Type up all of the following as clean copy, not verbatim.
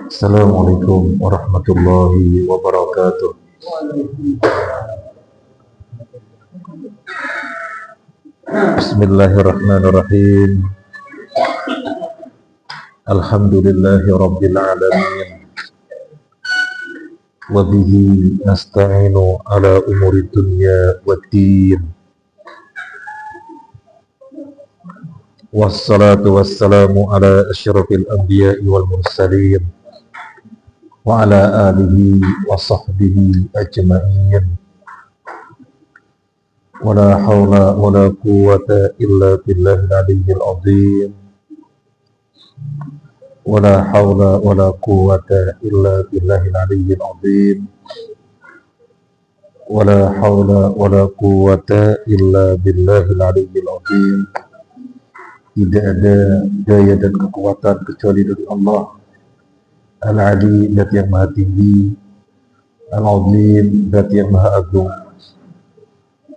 Assalamualaikum warahmatullahi wabarakatuh. Bismillahirrahmanirrahim. Alhamdulillahi rabbil alamin. Wa bihi nasta'inu ala umuri dunya waddin. Wassalatu wassalamu ala asyrafil anbiya'i wal mursalin wa ala alihi wa sahbihi ajma'in. Wala hawla wala quwwata illa billahil aliyyil azim. Wala hawla wala quwwata illa billahil aliyyil azim. Wala hawla wala quwwata illa billahil aliyyil azim. Tidak ada daya dan kekuatan kecuali dari Allah Al-Ali, Dat yang maha tinggi, Al-Azim, Dat yang maha agung.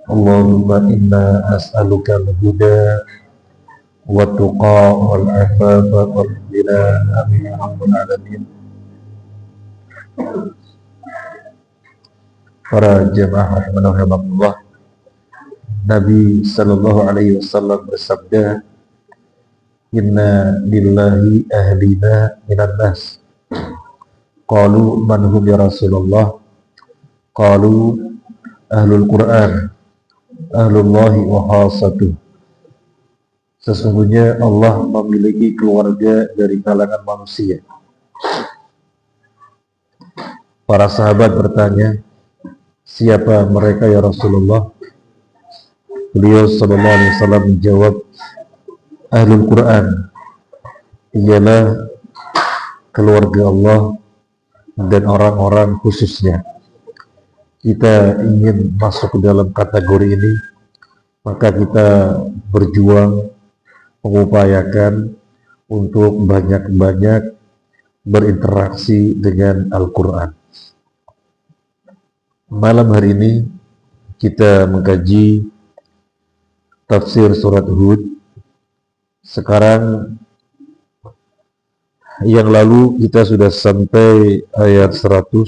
Allahumma inna nas'aluka al-huda wa tuqa wal afafa wal ghina. Amin ya rabbal alamin. Para jemaah rahimakumullah, Nabi sallallahu alaihi wasallam bersabda, inna lillahi ahlina minan nas. Qalu man hum ya Rasulullah? Qalu ahlul Quran, ahlullahi wa khasatuh. Sesungguhnya Allah memiliki keluarga dari kalangan manusia. Para sahabat bertanya, siapa mereka ya Rasulullah? Beliau sallallahu alaihi wasallam menjawab, ahlul Quran ialah keluarga Allah dan orang-orang khususnya. Kita ingin masuk ke dalam kategori ini, maka kita berjuang, mengupayakan untuk banyak-banyak berinteraksi dengan Al-Quran. Malam hari ini kita mengkaji tafsir surat Hud. Sekarang yang lalu kita sudah sampai ayat 100.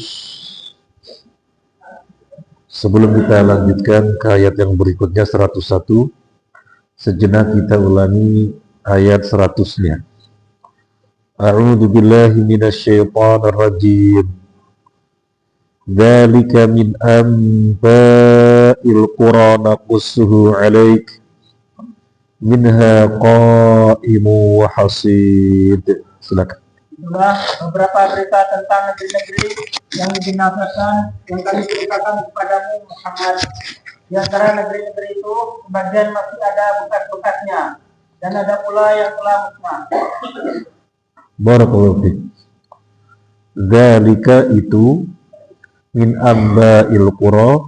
Sebelum kita lanjutkan ke ayat yang berikutnya 101, sejenak kita ulangi ayat 100-nya. A'udzu billahi minasyaitonir rajim. Dzalika min anba'il qura naqussuhu 'alaik minha qa'imu wa hasid. Silakan. Itulah beberapa berita tentang negeri-negeri yang dibinasakan yang kami ceritakan kepadamu Muhammad. Di antara negeri-negeri itu sebagian masih ada bekas-bekasnya dan ada pula yang telah musnah. Barakallahu fiik. Dzalika itu min amba'il qura,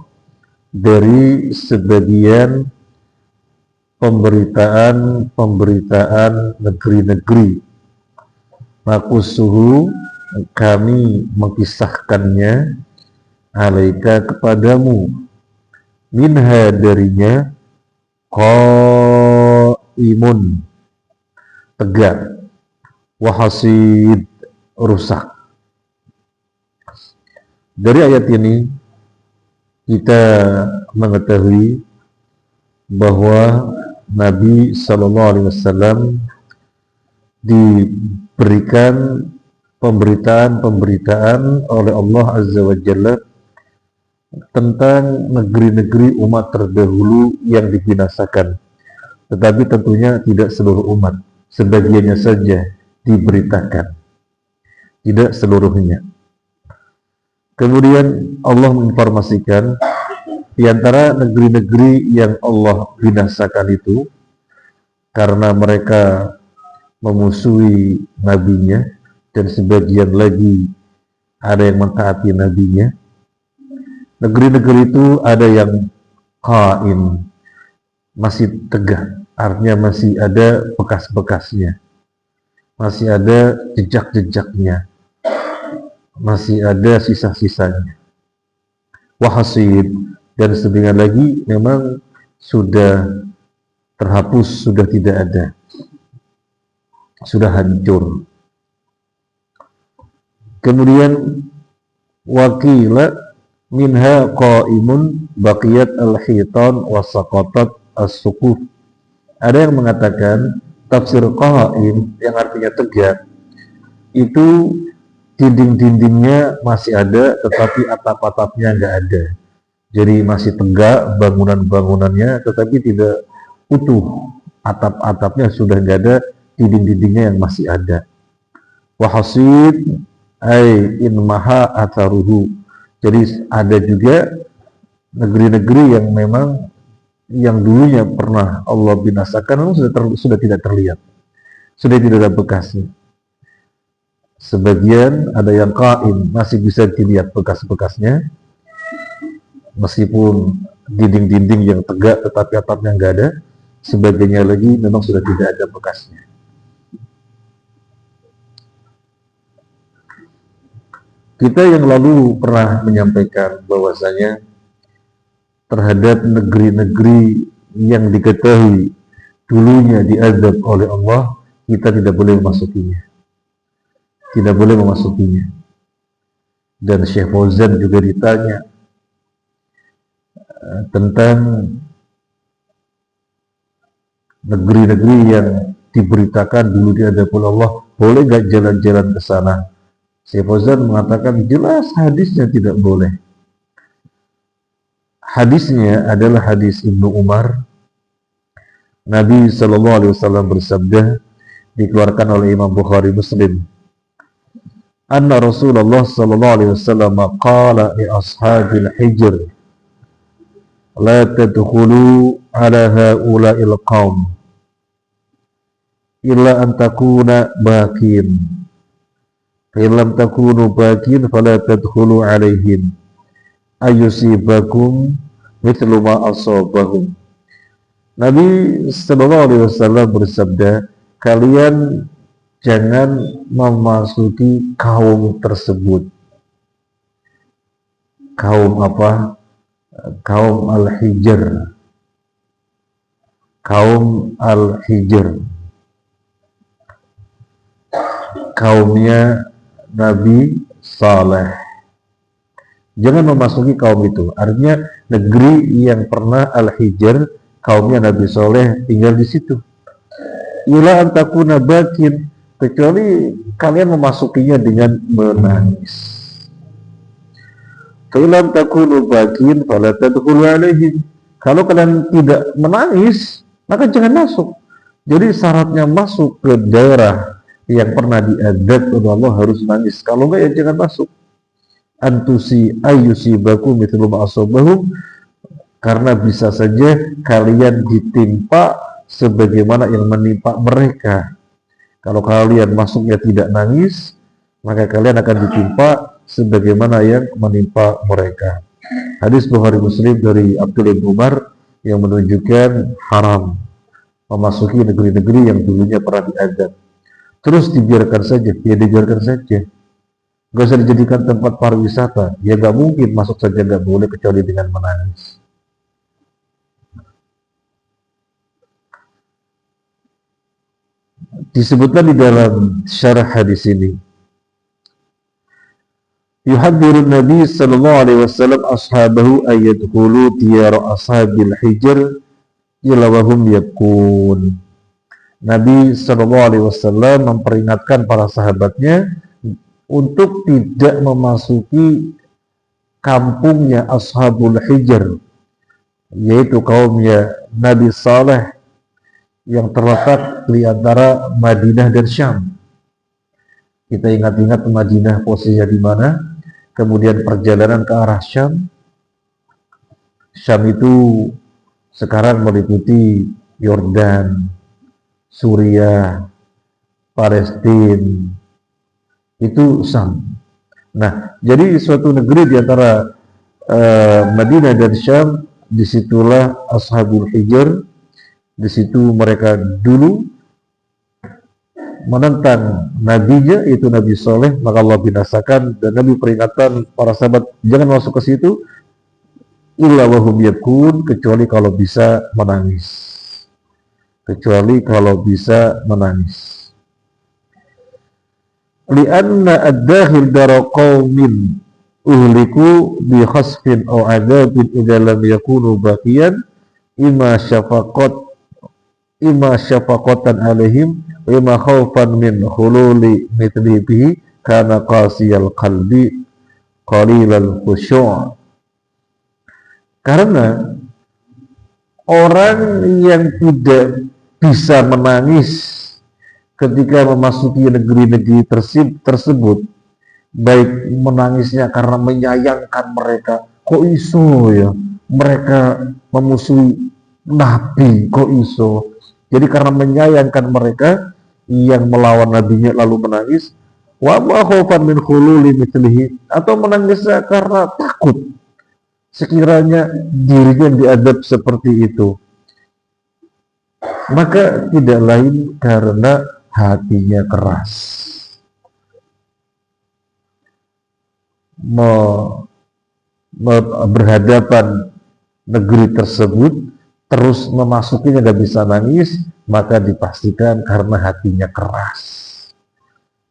dari sebagian pemberitaan negeri-negeri. Makusuhu, kami mengkisahkannya, alaika kepadamu, minha darinya, qaimun tegak, wahasid rusak. Dari ayat ini kita mengetahui bahwa Nabi SAW diberikan pemberitaan oleh Allah Azza wa Jalla tentang negeri-negeri umat terdahulu yang dibinasakan. Tetapi tentunya tidak seluruh umat, sebagiannya saja diberitakan, tidak seluruhnya. Kemudian Allah menginformasikan di antara negeri-negeri yang Allah binasakan itu karena mereka memusuhi nabinya, dan sebagian lagi ada yang mentaati nabinya. Negeri-negeri itu ada yang qaim, masih tegak, artinya masih ada bekas-bekasnya, masih ada jejak-jejaknya, masih ada sisa-sisanya. Wahasid, dan sebagian lagi memang sudah terhapus, sudah tidak ada, sudah hancur. Kemudian wakila minha qaimun baqiyat al-hitan wa saqatat as-suquf. Ada yang mengatakan tafsir qaim yang artinya tegak itu dinding-dindingnya masih ada tetapi atap-atapnya nggak ada. Jadi masih tegak bangunan-bangunannya tetapi tidak utuh. Atap-atapnya sudah nggak ada, dinding-dindingnya yang masih ada. Wahasid ay in maha atharuhu. Jadi ada juga negeri-negeri yang memang yang dulunya pernah Allah binasakan sudah tidak terlihat, sudah tidak ada bekasnya. Sebagian ada yang qaim masih bisa dilihat bekas-bekasnya, meskipun dinding-dinding yang tegak tetapi atapnya nggak ada. Sebagainya lagi memang sudah tidak ada bekasnya. Kita yang lalu pernah menyampaikan bahwasanya terhadap negeri-negeri yang diketahui dulunya diazab oleh Allah, kita tidak boleh memasukinya. Tidak boleh memasukinya. Dan Syekh Fauzan juga ditanya tentang negeri-negeri yang diberitakan dulu diazab oleh Allah, boleh nggak jalan-jalan ke sana? Syekh Fauzan mengatakan jelas hadisnya tidak boleh. Hadisnya adalah hadis Ibnu Umar. Nabi SAW bersabda, dikeluarkan oleh Imam Bukhari Muslim, anna Rasulullah SAW qala li ashabil hijr la tadkhulu ala haula'il qaum illa an takuna bakin fa lam takunu bakin fala tadkhulu alaihim ayusibakum mithlu ma asabahum. Nabi SAW bersabda, kalian jangan memasuki kaum tersebut. Kaum apa? Kaum Al-Hijr. Kaum Al-Hijr. Kaumnya Nabi Saleh. Jangan memasuki kaum itu. Artinya negeri yang pernah Al-Hijr, kaumnya Nabi Saleh tinggal di situ. Ila antakuna bakin, kecuali kalian memasukinya dengan menangis. Fa'ilam takunu bakin fala tadkhulu alaihim. Kalau kalian tidak menangis, maka jangan masuk. Jadi syaratnya masuk ke daerah yang pernah diazab oleh Allah harus nangis. Kalau enggak ya jangan masuk. Antusi ayyusibakum mithlu ma asabahum, karena bisa saja kalian ditimpa sebagaimana yang menimpa mereka. Kalau kalian masuknya tidak nangis, maka kalian akan ditimpa sebagaimana yang menimpa mereka. Hadis Bukhari Muslim dari Abdullah bin Umar yang menunjukkan haram memasuki negeri-negeri yang dulunya pernah diazab. Terus dibiarkan saja, ya dibiarkan saja. Gak usah dijadikan tempat pariwisata. Ya gak mungkin masuk saja gak boleh kecuali dengan menangis. Disebutkan di dalam syarah hadis ini, yuhadzirun Nabi sallallahu alaihi wasallam ashabahu ayyadkhulu diyar ashabil hijr illa wahum yabkun. Nabi sallallahu alaihi wasallam memperingatkan para sahabatnya untuk tidak memasuki kampungnya ashabul hijr, yaitu kaumnya Nabi Saleh yang terletak di antara Madinah dan Syam. Kita ingat-ingat Madinah posisinya di mana, kemudian perjalanan ke arah Syam. Syam itu sekarang meliputi Yordan, Suriah, Palestina, itu Syam. Nah, jadi suatu negeri di antara Madinah dan Syam, disitulah Ashabul Hijr. Di situ mereka dulu menentang nabinya, itu Nabi Saleh, maka Allah binasakan. Dan Nabi peringatkan para sahabat jangan masuk ke situ illa wahum yabkun, kecuali kalau bisa menangis. Kecuali kalau bisa menangis. li'anna ad-dakhil dara qaumin uhliku bi khasfin aw adzabin idza lam yakunu baqiyan imma syafaqatan alaihim wa imma khaufan min khululi mithli bihi kana qasiyal qalbi qalilal khusyu'. Karena orang yang tidak bisa menangis ketika memasuki negeri-negeri tersebut, baik menangisnya karena menyayangkan mereka, kok iso ya mereka memusuhi Nabi, kok iso. Jadi karena menyayangkan mereka yang melawan nabinya lalu menangis, wa ma khaufan min khululi mithlihi, atau menangisnya karena takut sekiranya dirinya diadab seperti itu, maka tidak lain karena hatinya keras. Berhadapan negeri tersebut terus memasukinya gak bisa nangis, maka dipastikan karena hatinya keras.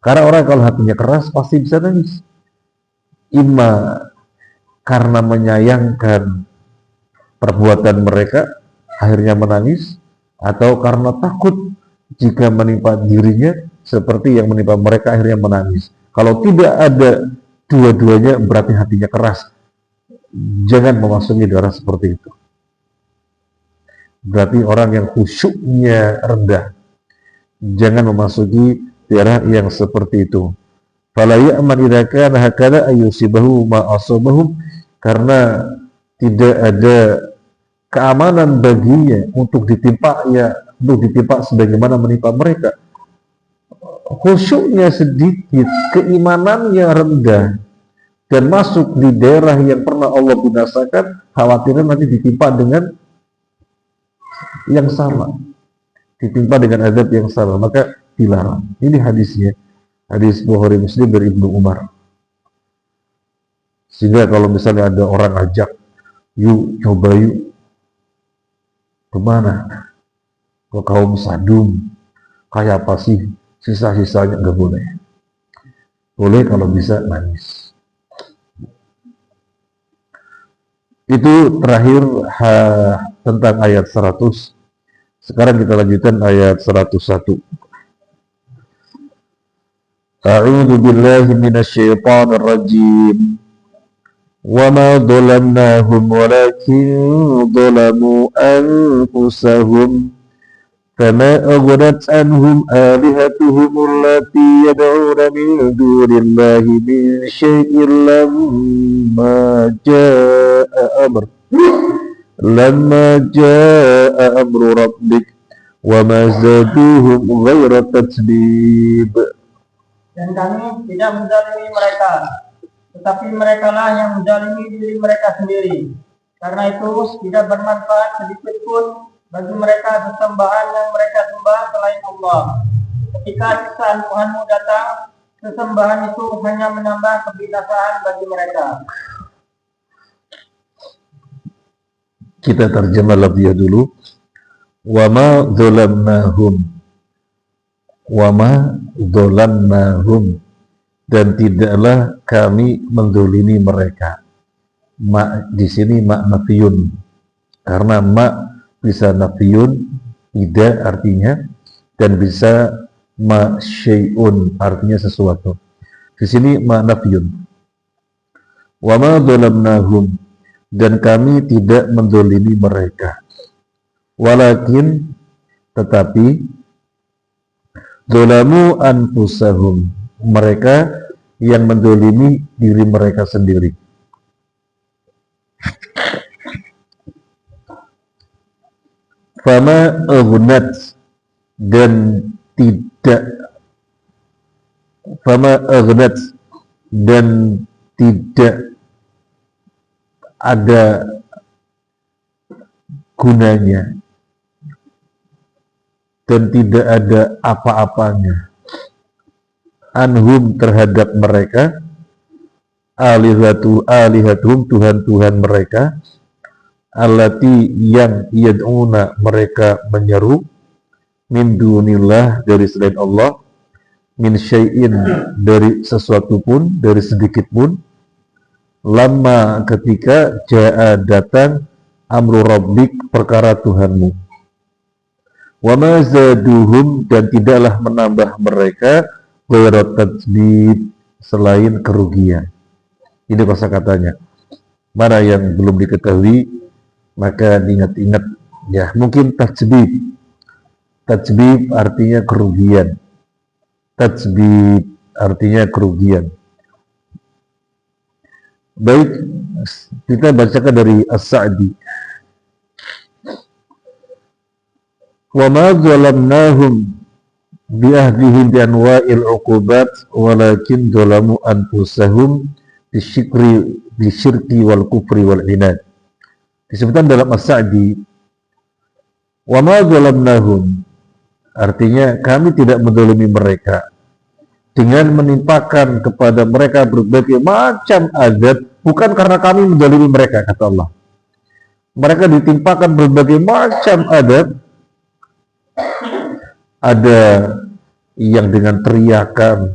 Karena orang kalau hatinya keras pasti bisa nangis, imma karena menyayangkan perbuatan mereka akhirnya menangis, atau karena takut jika menimpa dirinya seperti yang menimpa mereka akhirnya menangis. Kalau tidak ada dua-duanya berarti hatinya keras. Jangan memasuki daerah seperti itu. Berarti orang yang khusyuknya rendah. Jangan memasuki daerah yang seperti itu. Fala ya'man idza kana hakadha ayyusibahu ma asabahum, karena tidak ada keamanan baginya untuk ditimpa sebagaimana menimpa mereka. Khusyuknya sedikit, keimanannya rendah, dan masuk di daerah yang pernah Allah binasakan, khawatirnya nanti ditimpa dengan yang sama, ditimpa dengan azab yang sama, maka dilarang. Ini hadisnya, hadis Bukhari Muslim dari Ibnu Umar. Sehingga kalau misalnya ada orang ajak, yuk coba yuk kemana, ke kaum Sadum, kayak apa sih, sisa-sisanya, nggak boleh. Boleh kalau bisa nangis. Itu terakhir tentang ayat 100. Sekarang kita lanjutkan ayat 101. A'udzu billahi minasyaitonir rajim. Wa ma dhalamnahum walakin dhalamu anfusahum. فما أغنت عنهم آلهتهم التي يدعون من دون الله من شيء لما جاء أمر ربك وما زادوهم غير تتبيب. Dan kami tidak menzalimi mereka, tetapi merekalah yang menzalimi diri mereka sendiri. Karena itu tidak bermanfaat sedikit pun bagi mereka sesembahan yang mereka sembah selain Allah. Ketika siksaan Tuhanmu datang, sesembahan itu hanya menambah kebinasaan bagi mereka. Kita terjemah lebih dulu. Wa ma dzalamnahum, dan tidaklah kami mendolimi mereka. Ma di sini mak nafiyun, karena mak bisa nafiyun, tidak artinya, dan bisa ma syai'un artinya sesuatu. Di sini ma nafiyun. Wa ma dzalamnahum, dan kami tidak mendolimi mereka. Walakin, tetapi, dzalamu anfusahum, mereka yang mendolimi diri mereka sendiri. Fama aghnat, dan tidak ada gunanya dan tidak ada apa-apanya anhum terhadap mereka alihatuhum Tuhan-Tuhan mereka allati yang yad'una mereka menyeru min dunillah dari selain Allah min syai'in, dari sesuatu pun, dari sedikit pun, lama ketika ja'a datang amru rabbik, perkara Tuhanmu. Wa ma zaduhum, dan tidaklah menambah mereka ghairu tatsbib, selain kerugian. Ini kosakatanya. Mana yang belum diketahui maka diingat-ingat ya. Mungkin tatsbib. Tatsbib artinya kerugian. Tatsbib artinya kerugian. Baik, kita bacakan dari As-Sa'di. Wa ma zalamnahum bi'ahdihim bi'anwa'il uqubat walakin zalamu anfusahum bisyirki wal kufri wal inad. Disebutkan dalam As-Sa'di, wa ma zalamnahum, artinya kami tidak menzalimi mereka dengan menimpakan kepada mereka berbagai macam azab, bukan karena kami menzalimi mereka, kata Allah. Mereka ditimpakan berbagai macam azab. Ada yang dengan teriakan,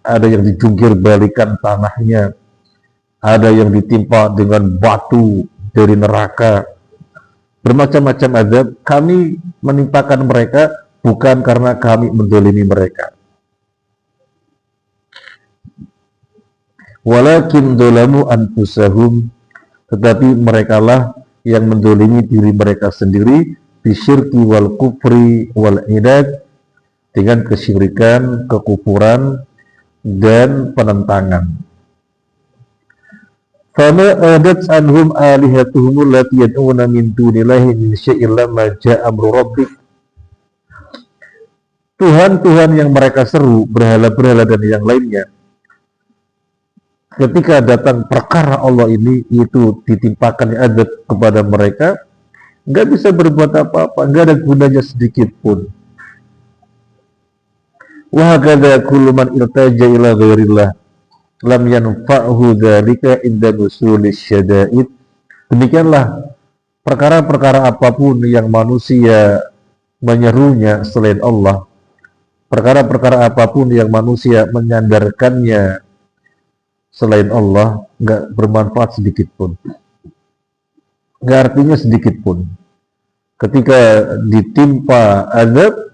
ada yang dijungkir balikan tanahnya, ada yang ditimpa dengan batu dari neraka. Bermacam-macam azab kami menimpakan mereka, bukan karena kami menzalimi mereka. Walakin dzalamu anfusahum, tetapi merekalah yang menzalimi diri mereka sendiri, bisyirki wal kufri wal inad, dengan kesyirikan, kekufuran, dan penentangan. Fama adat anhum alihatuhum allati yad'una min dunillahi min syai'in lamma ja'a amru rabbik. Tuhan-Tuhan yang mereka seru, berhala-berhala dan yang lainnya, ketika datang perkara Allah ini, itu ditimpakan azab kepada mereka, nggak bisa berbuat apa-apa, nggak ada gunanya sedikit pun. Wa hakadha kullu man irtaja ila ghairillah lam yanfa'hu dzalika inda nusulis syada'id. Demikianlah perkara-perkara apapun yang manusia menyerunya selain Allah, perkara-perkara apapun yang manusia menyandarkannya selain Allah, nggak bermanfaat sedikit pun. Nggak artinya sedikit pun. Ketika ditimpa azab,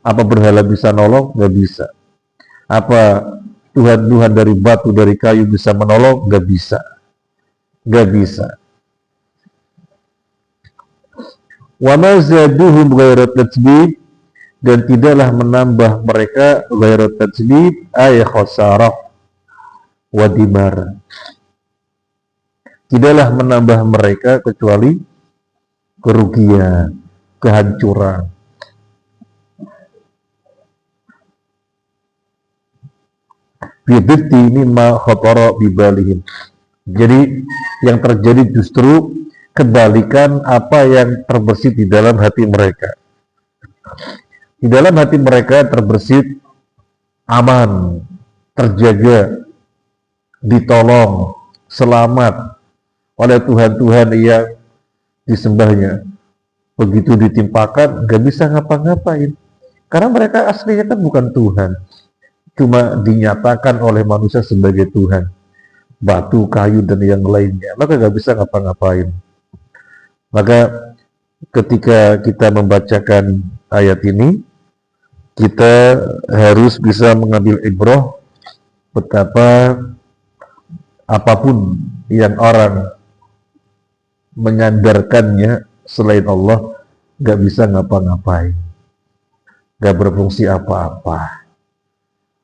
apa berhala bisa nolong? Nggak bisa. Apa Tuhan-Tuhan dari batu, dari kayu bisa menolong? Nggak bisa. Nggak bisa. Wa ma zaduhum ghairu tatsbib, dan tidaklah menambah mereka ghairu tatsbib, ay khasarah wa dimar. Tidaklah menambah mereka kecuali kerugian, kehancuran. Bidhti mimma khatara bibalihim. Jadi yang terjadi justru kebalikan apa yang terbersit di dalam hati mereka. Di dalam hati mereka terbersit aman, terjaga, ditolong, selamat oleh Tuhan-Tuhan yang disembahnya. Begitu ditimpakan, gak bisa ngapa-ngapain. Karena mereka aslinya kan bukan Tuhan. Cuma dinyatakan oleh manusia sebagai Tuhan. Batu, kayu, dan yang lainnya. Maka gak bisa ngapa-ngapain. Maka ketika kita membacakan ayat ini, kita harus bisa mengambil ibrah betapa apapun yang orang menyandarkannya selain Allah, gak bisa ngapa-ngapain, gak berfungsi apa-apa.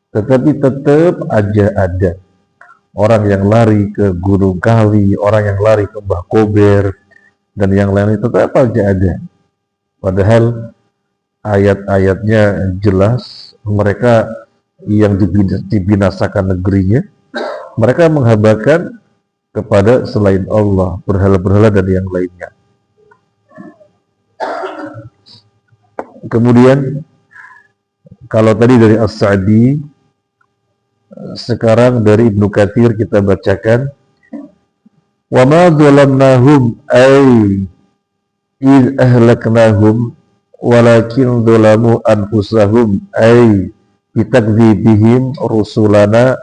Tetapi tetap aja ada orang yang lari ke Gunung Kali, orang yang lari ke Mbah Kober, dan yang lain, tetap aja ada. Padahal ayat-ayatnya jelas, mereka yang dibinasakan negerinya, mereka menghambakan kepada selain Allah, berhala-berhala dan yang lainnya. Kemudian kalau tadi dari As-Sa'di, sekarang dari Ibnu Katsir kita bacakan, wa ma zalamnahum ay id ahlaknahum walakin zalamu anfusahum ay bitakdzibihim rusulana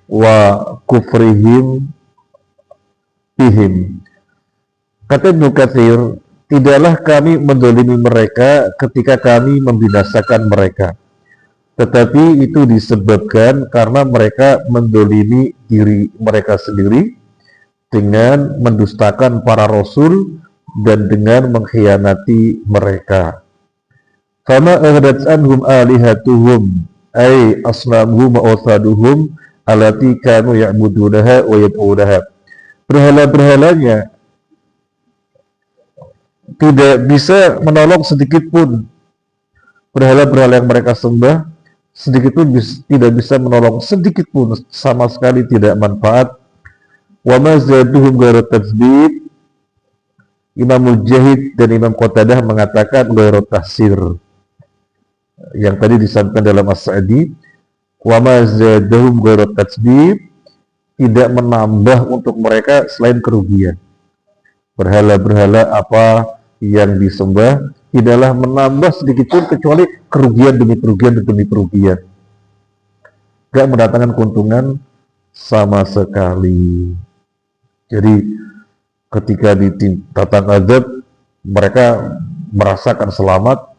wa kufrihim bihim. Kata Ibnu Katsir, tidaklah kami mendolimi mereka ketika kami membinasakan mereka, tetapi itu disebabkan karena mereka mendolimi diri mereka sendiri dengan mendustakan para rasul dan dengan mengkhianati mereka. Fama aghadat anhum alihatuhum ay asnamuhum wa awthaduhum allati kanu ya'budunaha wa yad'unaha. Berhala-berhalanya tidak bisa menolong sedikit pun. Berhala-berhala yang mereka sembah sedikit pun tidak bisa menolong sedikit pun, sama sekali tidak manfaat. Wa ma zaduhum ghairu tatsbib. Imam Mujahid dan Imam Qatadah mengatakan ghairu tahsir. Yang tadi disampaikan dalam As-Sa'di, wa ma zaduhum ghairu tatsbib, tidak menambah untuk mereka selain kerugian. Berhala-berhala apa yang disembah tidaklah menambah sedikit pun kecuali kerugian demi kerugian demi kerugian. Gak mendatangkan keuntungan sama sekali. Jadi ketika datang azab, mereka merasakan selamat,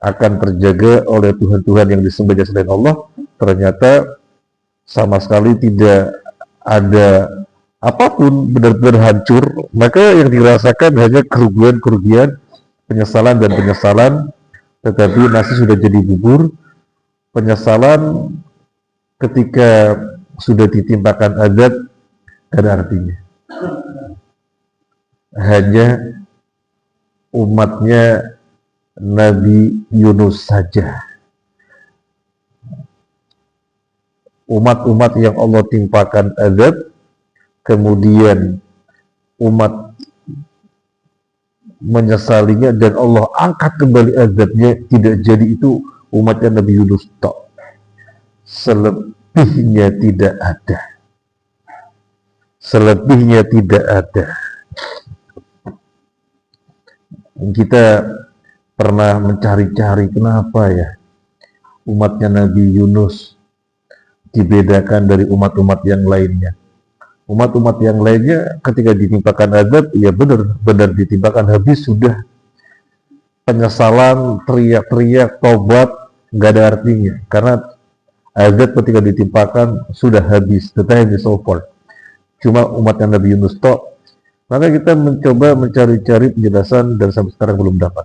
akan terjaga oleh Tuhan-Tuhan yang disembah selain Allah. Ternyata sama sekali tidak ada apapun, benar-benar hancur. Maka yang dirasakan hanya kerugian-kerugian, penyesalan dan penyesalan. Tetapi nasi sudah jadi bubur. Penyesalan ketika sudah ditimpakan azab ada artinya. Hanya umatnya Nabi Yunus saja. Umat-umat yang Allah timpakan azab, kemudian umat menyesalinya dan Allah angkat kembali azabnya, tidak jadi, itu umatnya Nabi Yunus tok. Selebihnya tidak ada. Selebihnya tidak ada. Kita pernah mencari-cari kenapa ya umatnya Nabi Yunus dibedakan dari umat-umat yang lainnya. Umat-umat yang lainnya ketika ditimpakan azab, ya benar ditimpakan, habis sudah. Penyesalan, teriak-teriak, tobat, nggak ada artinya. Karena azab ketika ditimpakan sudah habis, the time is over. Cuma umatnya Nabi Yunus tok. Maka kita mencoba mencari-cari penjelasan dan sampai sekarang belum dapat.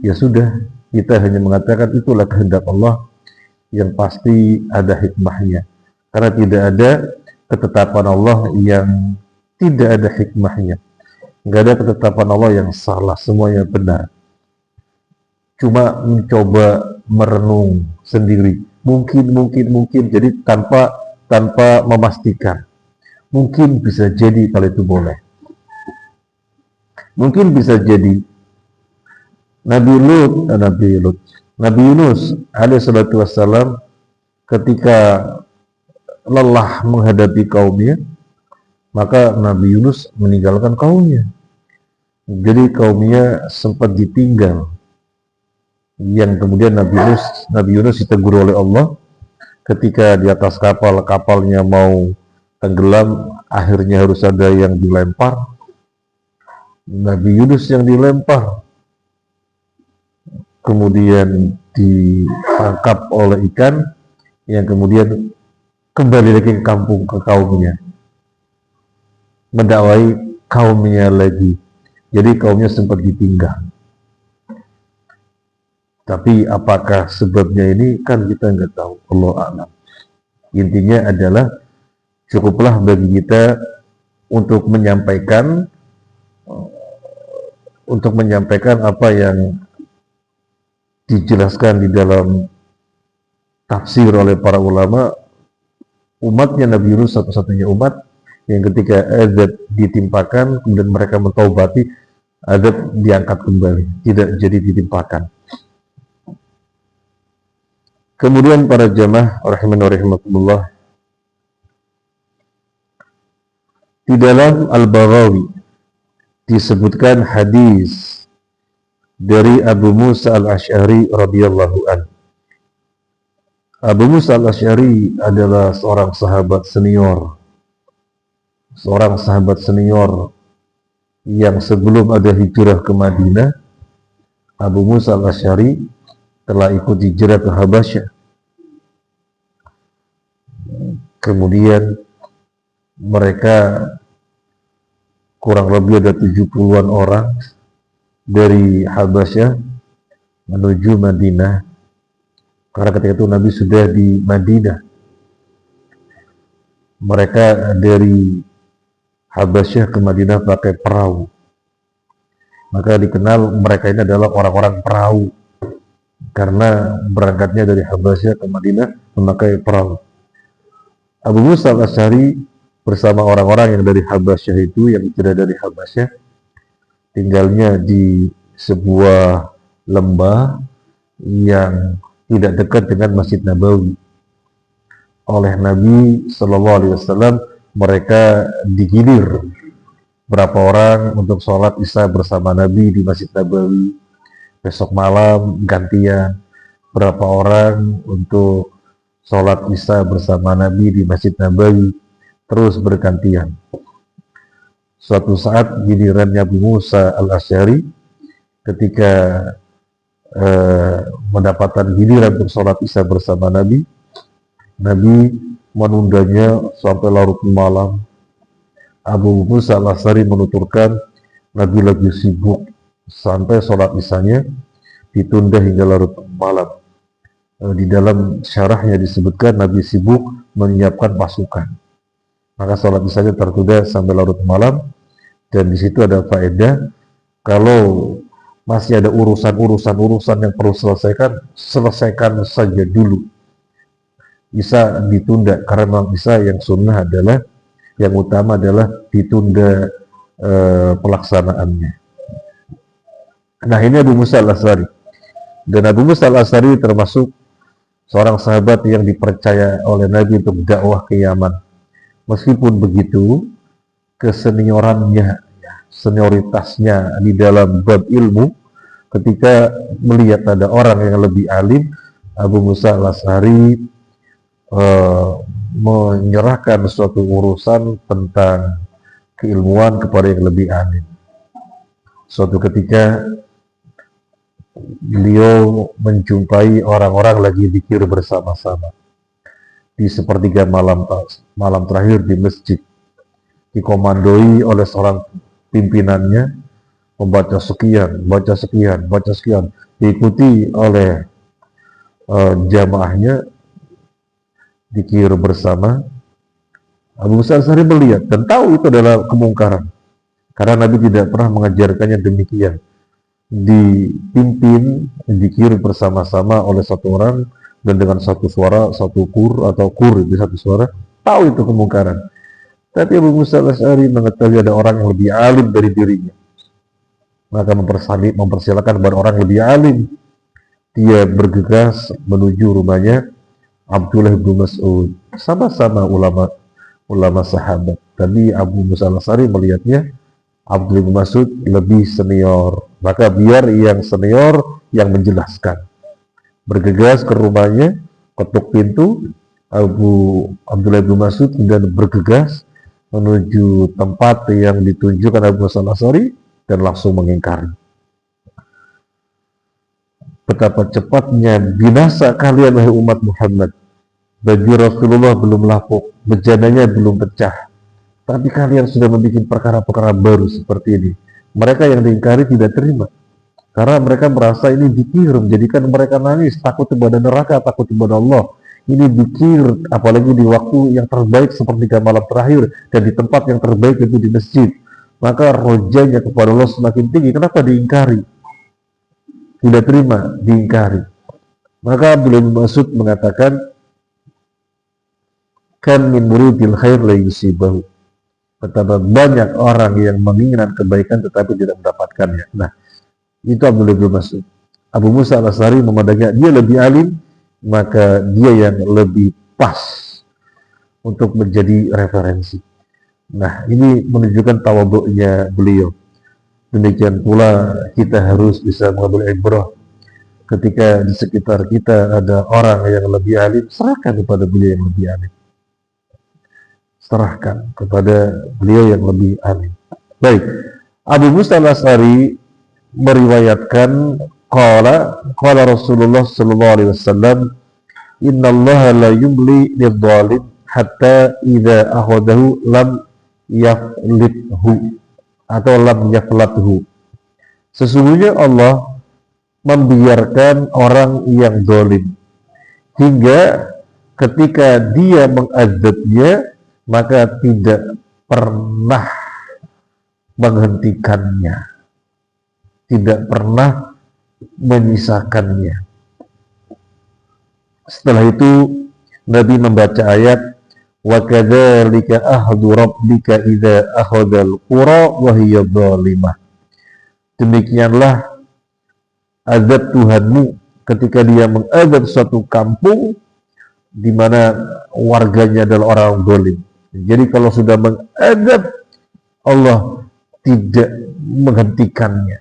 Ya sudah, kita hanya mengatakan itulah kehendak Allah yang pasti ada hikmahnya. Karena tidak ada ketetapan Allah yang tidak ada hikmahnya. Nggak ada ketetapan Allah yang salah, semuanya benar. Cuma mencoba merenung sendiri. Mungkin, jadi tanpa memastikan. Mungkin bisa jadi kalau itu boleh. Mungkin bisa jadi Nabi Yunus alaihissalatu wassalam ketika lelah menghadapi kaumnya, maka Nabi Yunus meninggalkan kaumnya. Jadi kaumnya sempat ditinggal. Yang kemudian Nabi Yunus ditegur oleh Allah ketika di atas kapalnya mau tenggelam, akhirnya harus ada yang dilempar. Nabi Yunus yang dilempar, kemudian ditangkap oleh ikan, yang kemudian kembali lagi ke kampung, ke kaumnya, mendakwai kaumnya lagi. Jadi kaumnya sempat ditinggal. Tapi apakah sebabnya ini kan kita nggak tahu, Allah a'lam. Intinya adalah cukuplah bagi kita untuk menyampaikan apa yang dijelaskan di dalam tafsir oleh para ulama. Umatnya Nabi Yunus satu-satunya umat yang ketika azab ditimpakan kemudian mereka mentaubati, azab diangkat kembali, tidak jadi ditimpakan. Kemudian para jamaah rahimani wa rahimakumullah, di dalam Al-Baghawi disebutkan hadis dari Abu Musa Al-Asy'ari radhiyallahu anhu. Abu Musa al-Asy'ari adalah seorang sahabat senior yang sebelum ada hijrah ke Madinah, Abu Musa al-Asy'ari telah ikut hijrah ke Habasyah. Kemudian mereka kurang lebih ada 70-an orang dari Habasyah menuju Madinah. Karena ketika itu Nabi sudah di Madinah. Mereka dari Habasyah ke Madinah pakai perahu. Maka dikenal mereka ini adalah orang-orang perahu. Karena berangkatnya dari Habasyah ke Madinah memakai perahu. Abu Musa al-Asy'ari bersama orang-orang yang dari Habasyah itu, yang hijrah dari Habasyah, tinggalnya di sebuah lembah yang tidak dekat dengan Masjid Nabawi. Oleh Nabi Shallallahu Alaihi Wasallam mereka digilir berapa orang untuk sholat Isya bersama Nabi di Masjid Nabawi. Besok malam gantian berapa orang untuk sholat Isya bersama Nabi di Masjid Nabawi, terus bergantian. Suatu saat gilirannya Abu Musa al-Asy'ari ketika mendapatkan giliran untuk sholat Isya bersama Nabi. Nabi menundanya sampai larut malam. Abu Musa al-Asy'ari menuturkan Nabi lagi sibuk sampai sholat Isyanya ditunda hingga larut malam. Di dalam syarahnya disebutkan Nabi sibuk menyiapkan pasukan, maka sholat Isyanya tertunda sampai larut malam. Dan di situ ada faedah, kalau masih ada urusan yang perlu selesaikan saja dulu. Isya ditunda, karena memang Isya yang sunnah adalah, yang utama adalah ditunda pelaksanaannya. Nah, ini Abu Musa al-Asy'ari. Dan Abu Musa al-Asy'ari termasuk seorang sahabat yang dipercaya oleh Nabi untuk dakwah ke Yaman. Meskipun begitu, senioritasnya di dalam bab ilmu, ketika melihat ada orang yang lebih alim, Abu Musa al-Asy'ari menyerahkan suatu urusan tentang keilmuan kepada yang lebih alim. Suatu ketika beliau menjumpai orang-orang lagi zikir bersama-sama di sepertiga malam terakhir di masjid, dikomandoi oleh seorang pimpinannya membaca sekian, diikuti oleh jamaahnya zikir bersama. Abu Musa al-Asy'ari melihat dan tahu itu adalah kemungkaran, karena Nabi tidak pernah mengajarkannya demikian. Dipimpin zikir bersama-sama oleh satu orang dan dengan satu suara, satu kur di satu suara, tahu itu kemungkaran. Tapi Abu Musa al-Asy'ari mengetahui ada orang yang lebih alim dari dirinya, maka mempersilakan kepada orang yang lebih alim. Dia bergegas menuju rumahnya Abdullah bin Mas'ud, sama-sama ulama sahabat. Tapi Abu Musa al-Asy'ari melihatnya Abdullah bin Mas'ud lebih senior, maka biar yang senior yang menjelaskan. Bergegas ke rumahnya, ketuk pintu, Abdullah bin Mas'ud dan bergegas menuju tempat yang ditunjukkan Abu Musa al-Asy'ari dan langsung mengingkari. Betapa cepatnya binasa kalian wahai umat Muhammad. Baju Rasulullah belum lapuk, bejananya belum pecah, tapi kalian sudah membuat perkara-perkara baru seperti ini. Mereka yang diingkari tidak terima, karena mereka merasa ini zikir menjadikan mereka nangis, takut kepada neraka, takut kepada Allah. Ini zikir, apalagi di waktu yang terbaik seperti malam terakhir dan di tempat yang terbaik itu di masjid. Maka rojanya kepada Allah semakin tinggi. Kenapa diingkari? Tidak terima, diingkari. Maka Abdullah bin Mas'ud mengatakan, kan min muridil khair la yusibahu. Betapa banyak orang yang menginginkan kebaikan tetapi tidak mendapatkannya. Nah, itu Abdullah bin Mas'ud. Abu Musa al-Asy'ari memandangnya dia lebih alim, maka dia yang lebih pas untuk menjadi referensi. Nah, ini menunjukkan tawadhu'nya beliau. Demikian pula kita harus bisa mengambil ibrah ketika di sekitar kita ada orang yang lebih alim, serahkan kepada beliau yang lebih alim. Serahkan kepada beliau yang lebih alim. Baik, Abu Musa al-Asy'ari meriwayatkan qala Rasulullah sallallahu alaihi wasallam, innallaha la yumli lidh-dhalim hatta idza akhadahu lam yaflithu atau lam yaflathu. Sesungguhnya Allah membiarkan orang yang zalim hingga ketika dia mengazabnya maka tidak pernah menghentikannya, tidak pernah menyisakannya. Setelah itu Nabi membaca ayat wa kadzalika ahdu rabbika idza akhadhal qura wa hiya dhalimah. Demikianlah azab Tuhanmu ketika dia mengazab suatu kampung di mana warganya adalah orang zalim. Jadi kalau sudah mengazab, Allah tidak menghentikannya,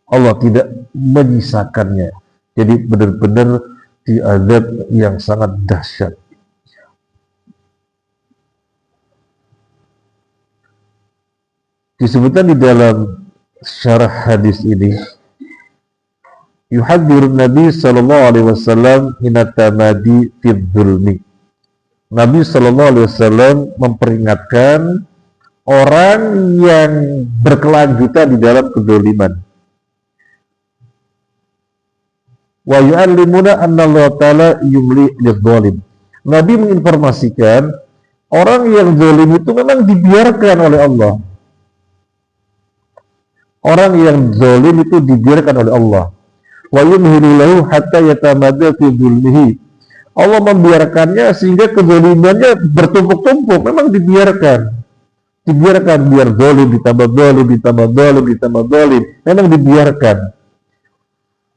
Allah tidak menyisakannya. Jadi benar-benar diazab yang sangat dahsyat. Disebutkan di dalam syarah hadis ini, yuhadzir Nabi sallallahu alaihi wasallam minat tamadi fid dzulmi. Nabi sallallahu alaihi wasallam memperingatkan orang yang berkelanjutan di dalam kedzaliman. Wa yu'allimuna anna Allah Ta'ala yumli lidh-dhalim. Nabi menginformasikan orang yang zalim itu memang dibiarkan oleh Allah. Orang yang zalim itu dibiarkan oleh Allah. Wa yumhilu lahu hatta yatamadda fi dzulmihi. Allah membiarkannya sehingga kezalimannya bertumpuk-tumpuk, memang dibiarkan. Dibiarkan biar zalim ditambah zalim ditambah zalim ditambah zalim, memang dibiarkan.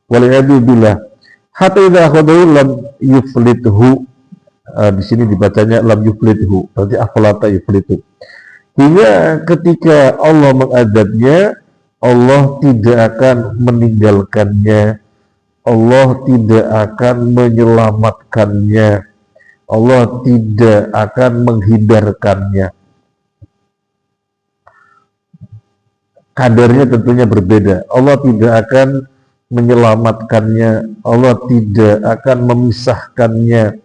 Waliyadu billah. Hatta idza akhadahu lam yuflithu. Di sini dibacanya lam yuflithu, berarti aflata yuflithu. Hingga ketika Allah mengadabnya, Allah tidak akan meninggalkannya, Allah tidak akan menyelamatkannya, Allah tidak akan menghindarkannya. Kadarnya tentunya berbeda. Allah tidak akan menyelamatkannya, Allah tidak akan memisahkannya,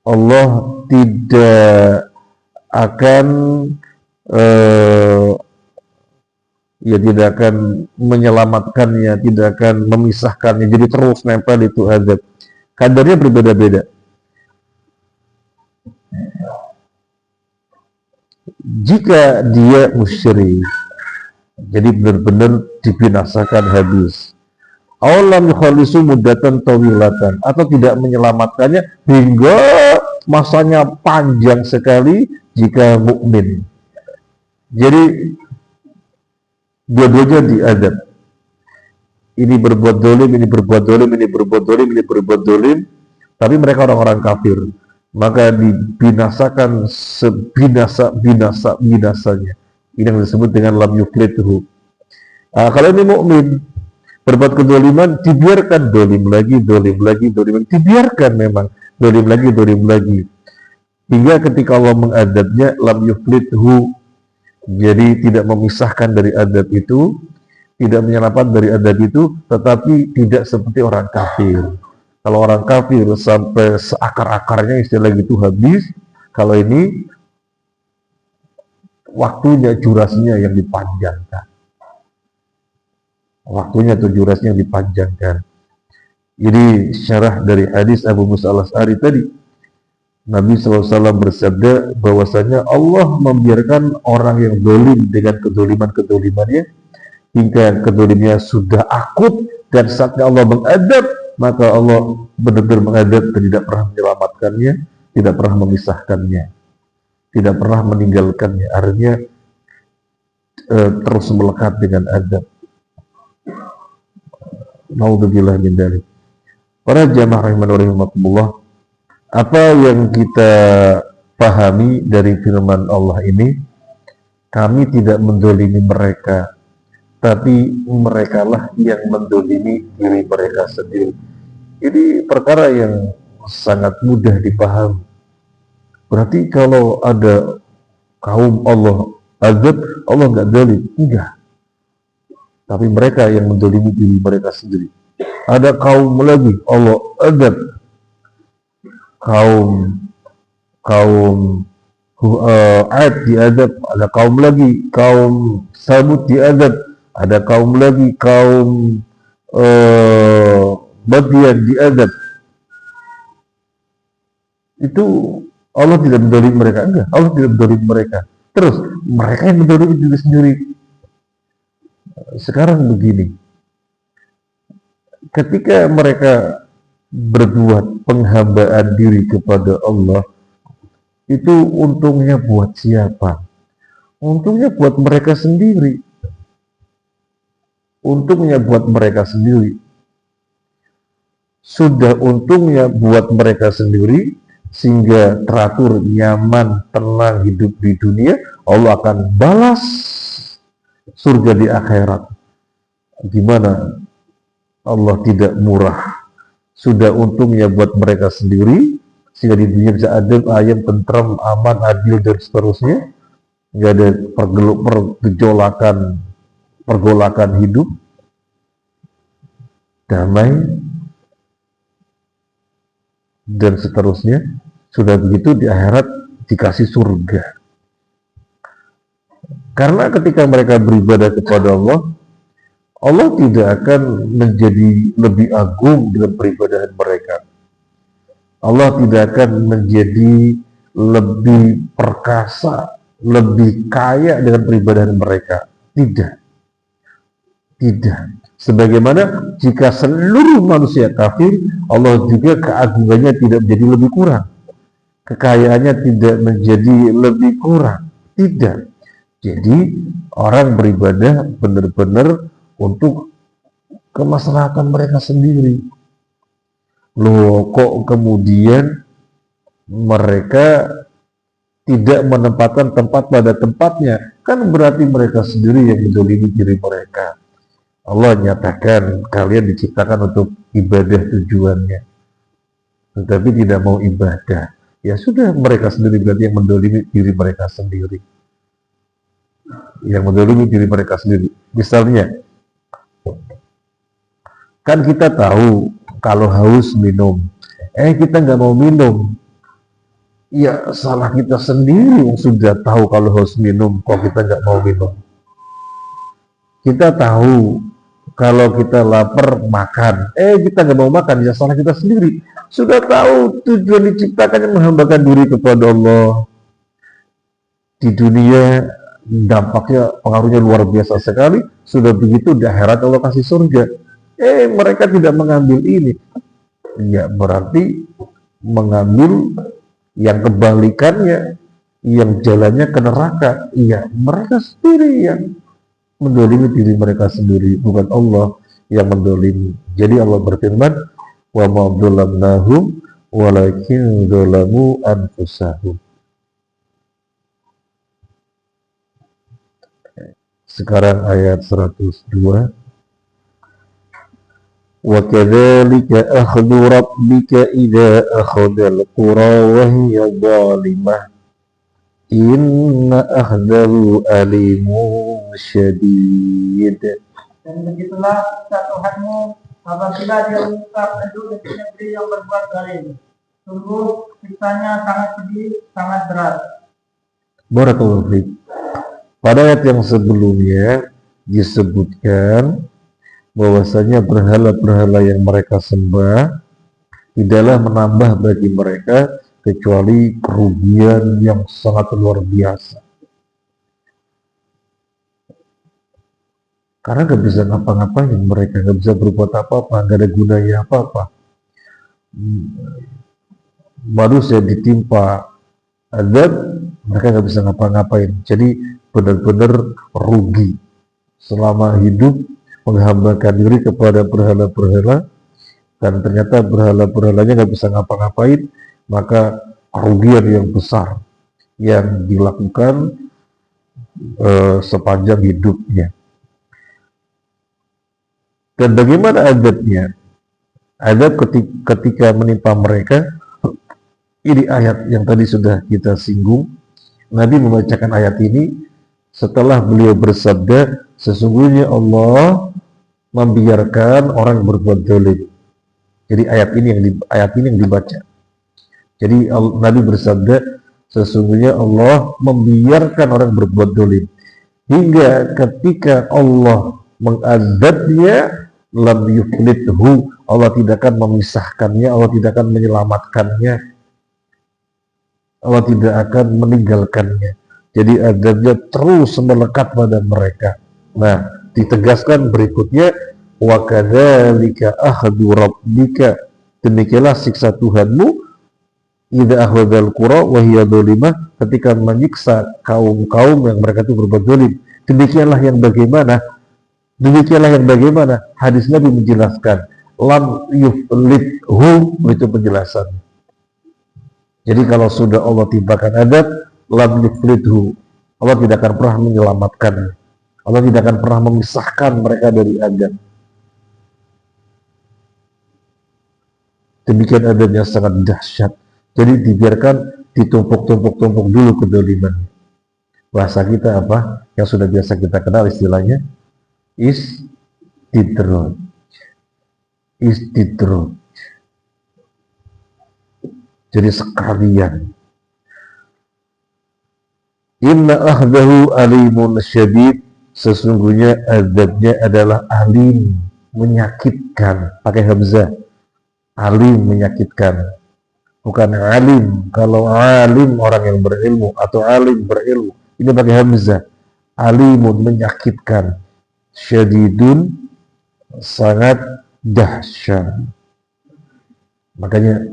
Allah tidak akan tidak akan menyelamatkannya, tidak akan memisahkannya. Jadi terus nempel itu azab. Kadarnya berbeda-beda. Jika dia musyrik, jadi benar-benar dibinasakan habis. Awalam yukhalisu muddatan tawilatan, atau tidak menyelamatkannya hingga masanya panjang sekali jika mukmin. Jadi dua-duanya diadab. Ini berbuat dolim, ini berbuat dolim, ini berbuat dolim, ini berbuat dolim, tapi mereka orang-orang kafir. Maka dibinasakan sebinasa-binasanya. Ini yang disebut dengan lam yuflithu. Kalau ini mukmin berbuat kedoliman, dibiarkan dolim lagi, dibiarkan memang dolim lagi. Hingga ketika Allah mengadabnya, lam yuflithu. Jadi tidak memisahkan dari adab itu, tidak menyelamatkan dari adab itu, tetapi tidak seperti orang kafir. Kalau orang kafir sampai seakar-akarnya istilah gitu habis, kalau ini waktunya, durasinya yang dipanjangkan. Waktunya atau durasinya yang dipanjangkan. Jadi syarah dari hadis Abu Musa al-Asy'ari tadi, Nabi SAW bersabda bahwasanya Allah membiarkan orang yang zalim dengan kedoliman-kedolimannya hingga kedolimnya sudah akut, dan saatnya Allah mengadab, maka Allah benar-benar mengadab dan tidak pernah menyelamatkannya, tidak pernah memisahkannya, tidak pernah meninggalkannya. Artinya terus melekat dengan adab. Naudzubillah min dzalik. Para jamaah rahimani wa rahimakumullah, apa yang kita pahami dari firman Allah ini, kami tidak menzalimi mereka, tapi mereka lah yang mendolimi diri mereka sendiri. Ini perkara yang sangat mudah dipahami. Berarti kalau ada kaum Allah azab, Allah nggak zalim, enggak. Tapi mereka yang mendolimi diri mereka sendiri. Ada kaum lagi Allah azab, kaum Ad diadab, ada kaum lagi kaum Samud diadab, ada kaum lagi kaum Madian diadab. Itu Allah tidak mendolimi mereka, enggak. Allah tidak mendolimi mereka. Terus mereka yang mendolimi diri sendiri. Sekarang begini, ketika mereka berbuat penghambaan diri kepada Allah, itu untungnya buat siapa? Untungnya buat mereka sendiri. Untungnya buat mereka sendiri. Sudah untungnya buat mereka sendiri, sehingga teratur, nyaman, tenang hidup di dunia, Allah akan balas surga di akhirat. Gimana Allah tidak murah? Sudah untungnya buat mereka sendiri, sehingga di dunia bisa adem, ayam, tentram, aman, adil, dan seterusnya. Nggak ada pergolakan hidup, damai, dan seterusnya. Sudah begitu di akhirat dikasih surga. Karena ketika mereka beribadah kepada Allah, Allah tidak akan menjadi lebih agung dengan peribadahan mereka. Allah tidak akan menjadi lebih perkasa, lebih kaya dengan peribadahan mereka. Tidak. Tidak. Sebagaimana jika seluruh manusia kafir, Allah juga keagungannya tidak menjadi lebih kurang. Kekayaannya tidak menjadi lebih kurang. Tidak. Jadi orang beribadah benar-benar untuk kemaslahatan mereka sendiri. Loh, kok kemudian mereka tidak menempatkan tempat pada tempatnya? Kan berarti mereka sendiri yang menzalimi diri mereka. Allah nyatakan kalian diciptakan untuk ibadah tujuannya, tetapi tidak mau ibadah. Ya sudah, mereka sendiri berarti yang menzalimi diri mereka sendiri. Yang menzalimi diri mereka sendiri. Misalnya, kan kita tahu kalau haus minum, kita nggak mau minum. Ya salah kita sendiri yang sudah tahu kalau haus minum, kok kita nggak mau minum. Kita tahu kalau kita lapar makan, kita nggak mau makan, ya salah kita sendiri. Sudah tahu tujuan diciptakannya menghambakan diri kepada Allah. Di dunia dampaknya, pengaruhnya luar biasa sekali. Sudah begitu di akhirat Allah kasih surga. Mereka tidak mengambil ini. Ya berarti mengambil yang kebalikannya, yang jalannya ke neraka. Iya, mereka sendiri yang mendolimi diri mereka sendiri, bukan Allah yang mendolimi. Jadi Allah berfirman, wa ma dzalamnahum walakin dzalamu anfusahum. Sekarang ayat 102. Wa kadzalika akhdhu rabbika idza akhadhal qura wa hiya zalimah inna akhdahu alimun syadid. Dan begitulah Tuhanmu apabila dia mengungkap penduduk negeri yang berbuat zalim. Sungguh siksanya sangat pedih, sangat berat. Barakallahu fiik. Pada ayat yang sebelumnya disebutkan bahwasanya berhala-berhala yang mereka sembah tidaklah menambah bagi mereka kecuali kerugian yang sangat luar biasa. Karena nggak bisa ngapa-ngapain, mereka nggak bisa berbuat apa-apa, nggak ada gunanya apa-apa. Manusia ditimpa azab, mereka nggak bisa ngapa-ngapain. Jadi benar-benar rugi selama hidup menghambakan diri kepada berhala-berhala, dan ternyata berhala-berhalanya nggak bisa ngapa-ngapain, maka kerugian yang besar yang dilakukan sepanjang hidupnya. Dan bagaimana adabnya? Adab ketika menimpa mereka, ini ayat yang tadi sudah kita singgung. Nabi membacakan ayat ini setelah beliau bersabda, sesungguhnya Allah membiarkan orang berbuat zalim. Jadi ayat ini yang dibaca. Jadi Nabi bersabda, sesungguhnya Allah membiarkan orang berbuat zalim hingga ketika Allah mengadabnya, lam yuflithu, Allah tidak akan memisahkannya, Allah tidak akan menyelamatkannya, Allah tidak akan meninggalkannya. Jadi adabnya terus melekat pada mereka. Nah, ditegaskan berikutnya, wa kadzalika akhdu rabbika, demikianlah siksa Tuhanmu idza ahwadzal qura wa hiya dhalimah, ketika menyiksa kaum-kaum yang mereka itu berbuat zalim. Demikianlah yang bagaimana hadis Nabi menjelaskan, lam yuflithu, itu penjelasan. Jadi kalau sudah Allah timpakan adab, lam yuflithu, Allah tidak akan pernah menyelamatkan, Allah tidak akan pernah memisahkan mereka dari adab. Demikian adabnya sangat dahsyat. Jadi dibiarkan ditumpuk dulu kedzaliman. Bahasa kita apa? Yang sudah biasa kita kenal istilahnya istidraj. Jadi sekalian. Inna ahdahu alimun syadid, sesungguhnya adabnya adalah alim, menyakitkan. Pakai hamzah. Alim, menyakitkan. Bukan alim. Kalau alim orang yang berilmu atau alim berilmu, ini pakai hamzah. Alimun, menyakitkan. Syadidun, sangat dahsyat. Makanya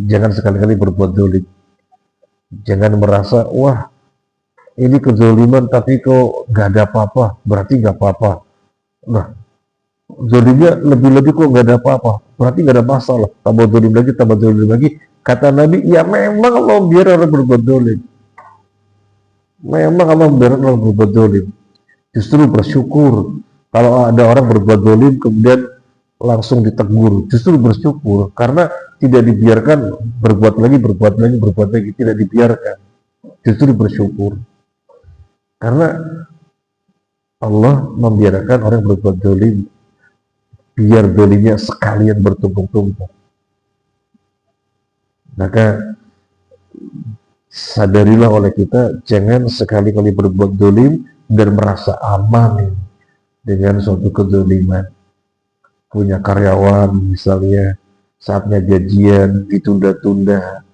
jangan sekali-kali berbuat zalim. Jangan merasa, wah ini kezaliman tapi kok gak ada apa-apa, berarti gak apa-apa. Nah, zalimnya lebih-lebih kok gak ada apa-apa, berarti gak ada masalah. Tambah zalim lagi. Kata Nabi, ya memang Allah biar orang berbuat zalim. Memang Allah biar orang berbuat zalim. Justru bersyukur kalau ada orang berbuat zalim kemudian langsung ditegur. Justru bersyukur karena tidak dibiarkan berbuat lagi, tidak dibiarkan. Justru bersyukur karena Allah membiarkan orang berbuat zalim, biar zalimnya sekalian bertumpuk-tumpuk. Maka sadarilah oleh kita, jangan sekali-kali berbuat zalim dan merasa aman dengan suatu kezaliman. Punya karyawan misalnya, saatnya gajian ditunda-tunda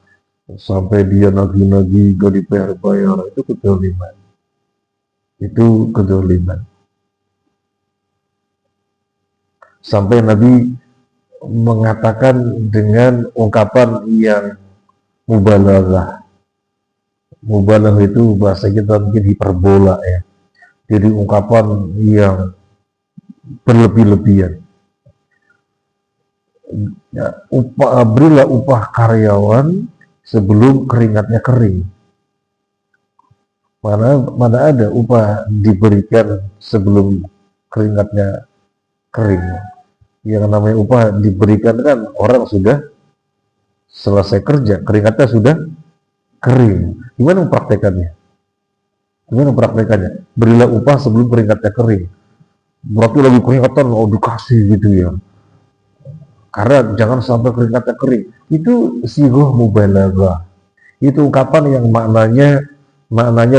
sampai dia nagih-nagih gak dibayar, itu kezaliman. Itu kezaliman. Sampai Nabi mengatakan dengan ungkapan yang mubalaghah. Mubalaghah itu bahasa kita mungkin hiperbola ya. Jadi ungkapan yang berlebih-lebihan. Ya, berilah upah karyawan sebelum keringatnya kering. Mana ada upah diberikan sebelum keringatnya kering. Yang namanya upah diberikan kan orang sudah selesai kerja, keringatnya sudah kering. Gimana mempraktekannya? Berilah upah sebelum keringatnya kering. Berarti lagi keringatan, dikasih gitu ya. Karena jangan sampai keringatnya kering. Itu sighah mubalaghah. Itu ungkapan yang maknanya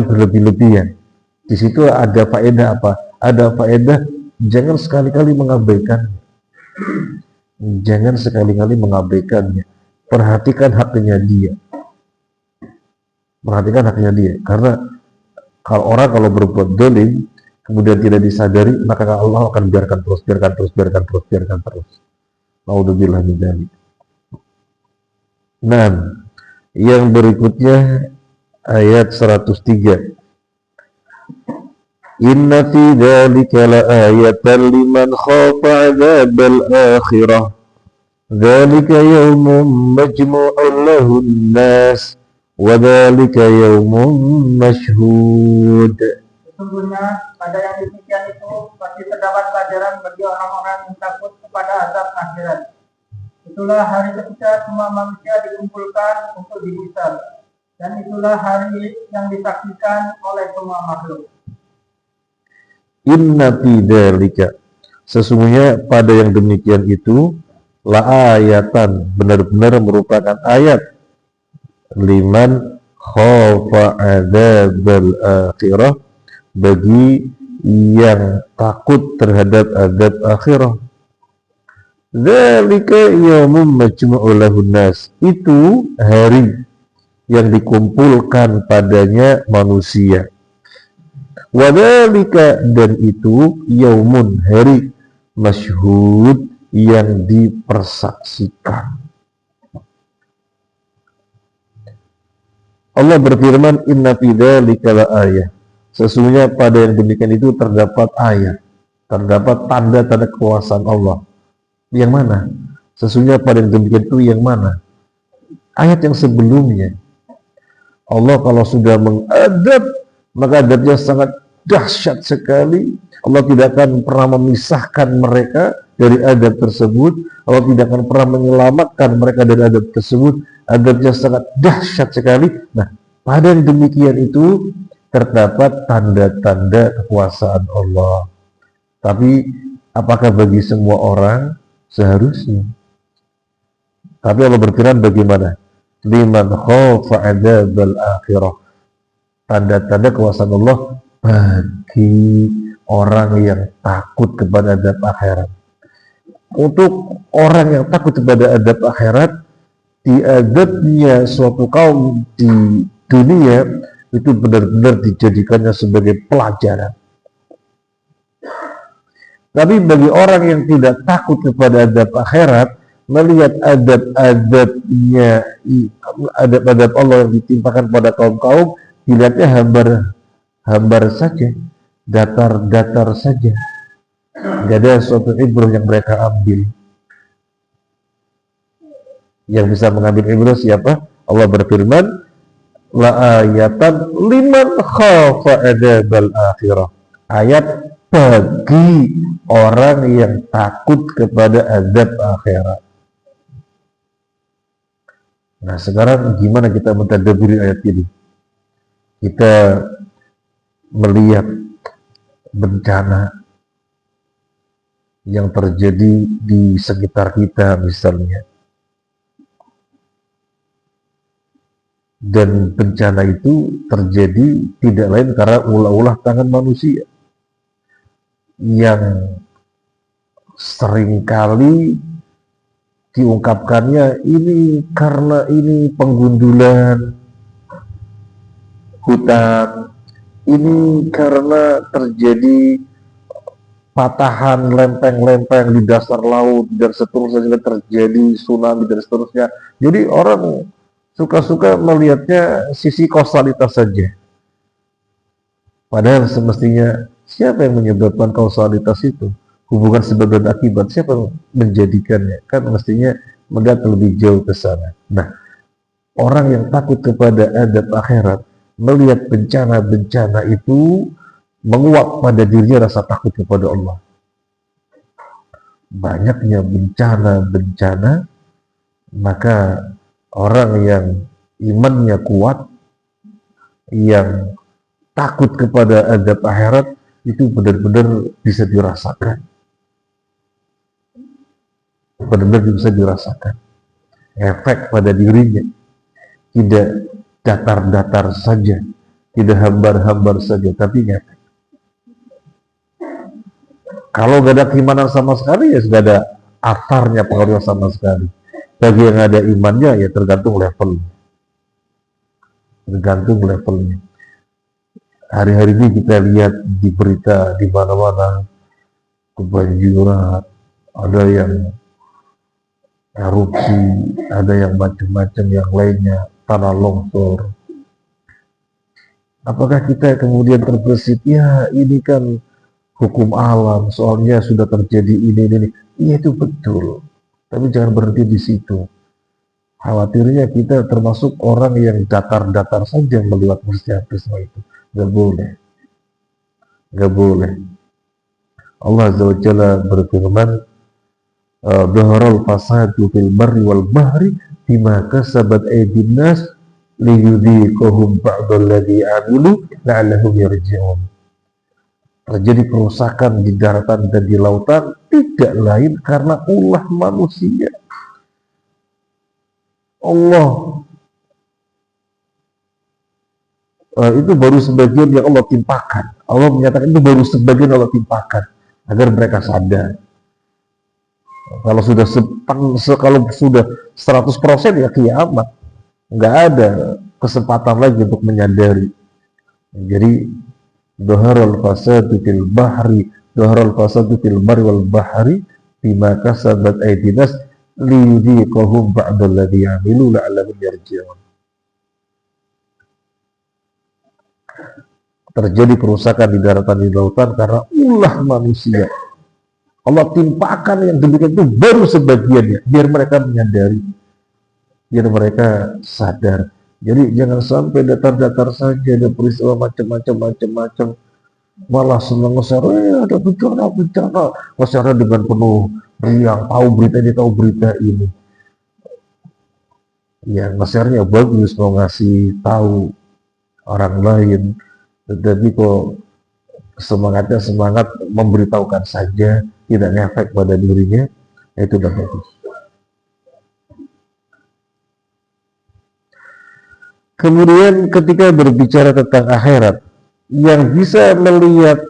berlebih-lebihan. Di situ ada faedah apa? Ada faedah jangan sekali-kali mengabaikannya. Jangan sekali-kali mengabaikannya. Perhatikan haknya dia. Karena kalau berbuat zalim kemudian tidak disadari, maka Allah akan biarkan terus. Naudzubillah min dzalik. Nah, yang berikutnya ayat 103. Inna fi dzalika laayatan liman khafa 'adzabal akhirah. Dzalika yaumun majmu'un lahun nas wa dzalika yaumun mashhud. Sesungguhnya pada yang demikian itu pasti terdapat pelajaran bagi orang-orang yang takut kepada azab akhirat. Itulah hari ketika semua manusia dikumpulkan untuk dihisab, dan itulah hari yang disaksikan oleh semua makhluk. Inna fi dzalika, sesungguhnya pada yang demikian itu la ayatan, benar-benar merupakan ayat, liman khafa adzabal akhirah, bagi yang takut terhadap azab akhirah. Dzalika yaumun majmu'u lahun nas, itu hari yang dikumpulkan padanya manusia. Wa dzalika, dan itu yaumun, hari, masyhud, yang dipersaksikan. Allah berfirman, inna fi dzalika la ayah, sesungguhnya pada yang demikian itu terdapat ayat, terdapat tanda-tanda kekuasaan Allah. Yang mana? Sesungguhnya pada yang demikian itu yang mana? Ayat yang sebelumnya. Allah kalau sudah mengadab, maka adabnya sangat dahsyat sekali. Allah tidak akan pernah memisahkan mereka dari adab tersebut. Allah tidak akan pernah menyelamatkan mereka dari adab tersebut. Adabnya sangat dahsyat sekali. Nah, pada yang demikian itu terdapat tanda-tanda kekuasaan Allah. Tapi apakah bagi semua orang? Seharusnya. Tapi Allah berfirman bagaimana? Liman khafa adzabal akhirah, tanda-tanda kekuasaan Allah bagi orang yang takut kepada azab akhirat. Untuk orang yang takut kepada azab akhirat, diazabnya suatu kaum di dunia itu benar-benar dijadikannya sebagai pelajaran. Tapi bagi orang yang tidak takut kepada azab akhirat, melihat adab-adabnya, adab-adab Allah yang ditimpakan pada kaum-kaum, dilihatnya hambar saja, datar-datar saja. Tidak ada suatu ibrah yang mereka ambil. Yang bisa mengambil ibrah siapa? Allah berfirman, la ayatan liman khafa adzabal akhirah. Ayat bagi orang yang takut kepada azab akhirat. Nah, sekarang gimana kita mentadabburi ayat ini? Kita melihat bencana yang terjadi di sekitar kita misalnya. Dan bencana itu terjadi tidak lain karena ulah-ulah tangan manusia yang seringkali diungkapkannya ini karena ini penggundulan hutan, ini karena terjadi patahan lempeng-lempeng di dasar laut dan seterusnya, terjadi tsunami dan seterusnya. Jadi orang suka-suka melihatnya sisi kausalitas saja. Padahal semestinya siapa yang menyebabkan kausalitas itu? Hubungan sebab dan akibat, siapa yang menjadikannya? Kan mestinya melihat lebih jauh ke sana. Nah, orang yang takut kepada azab akhirat, melihat bencana-bencana itu, menguap pada dirinya rasa takut kepada Allah. Banyaknya bencana-bencana, maka orang yang imannya kuat, yang takut kepada azab akhirat, itu benar-benar bisa dirasakan. Benar-benar bisa dirasakan efek pada dirinya. Tidak datar-datar saja, tidak hambar-hambar saja, tapi efek. Kalau gak ada keimanan sama sekali, ya sudah ada atarnya, pengaruh sama sekali. Bagi yang ada imannya, ya tergantung levelnya. Tergantung levelnya. Hari-hari ini kita lihat di berita di mana-mana kebanjiran, ada yang erupsi, ada yang macam-macam yang lainnya, tanah longsor. Apakah kita kemudian terbesit, ya ini kan hukum alam, soalnya sudah terjadi ini. Iya, itu betul. Tapi jangan berhenti di situ. Khawatirnya kita termasuk orang yang datar-datar saja melihat peristiwa itu. Nggak boleh. nggak boleh. Allah Azza wa Jalla berfirman, "Dhaharal fasadu fil barri wal bahri bima kasabat aydin nas liyudhiqahum ba'dalladzi 'amilu la'allahum yarji'un." Terjadi kerusakan di daratan dan di lautan tidak lain karena ulah manusia. Allah itu baru sebagian yang Allah timpakan. Allah menyatakan itu baru sebagian Allah timpakan agar mereka sadar. Kalau sudah 100% ya kiamat, nggak ada kesempatan lagi untuk menyadari. Jadi dhaharal fasadu fil bahri, dhaharal fasadu fil barri wal bahri bima kasabat aydin nas liyudhiqahum ba'dalladzi 'amilu la'allahum yarji'un. Terjadi kerusakan di daratan di lautan karena ulah manusia. Allah timpakan yang demikian itu baru sebagiannya, biar mereka menyadari, biar mereka sadar. Jadi jangan sampai datar-datar saja ada peristiwa macam-macam, malah senang nge-share, ada bencana, nge-share dengan penuh riang, tahu berita ini. Ya nge-share-nya bagus, mau ngasih tahu orang lain, tetapi kok semangatnya semangat memberitahukan saja, tidak ngefek pada dirinya, itu udah bagus. Kemudian ketika berbicara tentang akhirat, yang bisa melihat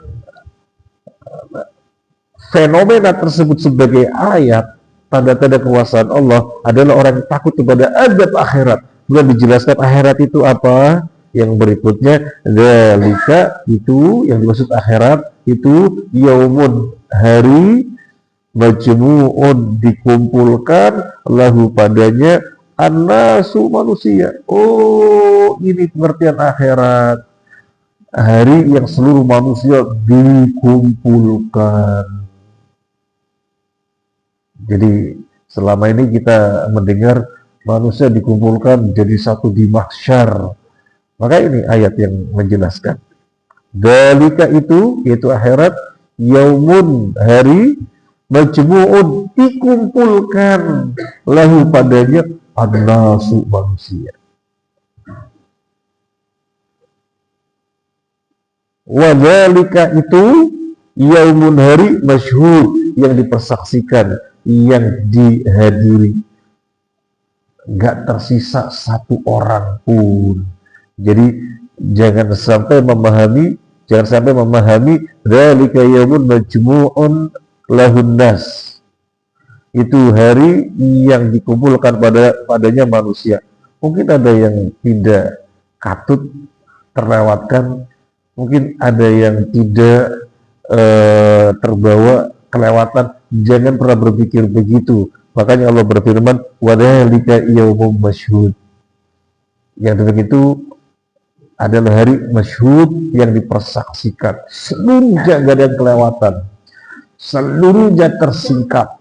fenomena tersebut sebagai ayat, tanda-tanda kekuasaan Allah adalah orang yang takut kepada azab akhirat. Bukan dijelaskan akhirat itu apa? Yang berikutnya, dzalika itu yang dimaksud akhirat itu yaumun, hari, majmu'un, dikumpulkan, lahu padanya annasu, manusia. Oh, ini pengertian akhirat. Hari yang seluruh manusia dikumpulkan. Jadi selama ini kita mendengar manusia dikumpulkan jadi satu di mahsyar. Maka ini ayat yang menjelaskan. Dzalika itu, yaitu akhirat, yaumun, hari, majmu'un, dikumpulkan, lahu padanya annasu, manusia. Wa dzalika itu yaumun, hari, masyhud, yang dipersaksikan, yang dihadiri, nggak tersisa satu orang pun. Jadi jangan sampai memahami dzalika yaumun majmu'un lahun nas, itu hari yang dikumpulkan padanya manusia. Mungkin ada yang tidak katut, terlewatkan, mungkin ada yang tidak terbawa, kelewatan. Jangan pernah berpikir begitu. Makanya Allah berfirman, wa dzalika yaumun masyhud. Yang demikian itu adalah hari masyhud, yang dipersaksikan. Seluruhnya gak ada yang kelewatan, seluruhnya tersingkap.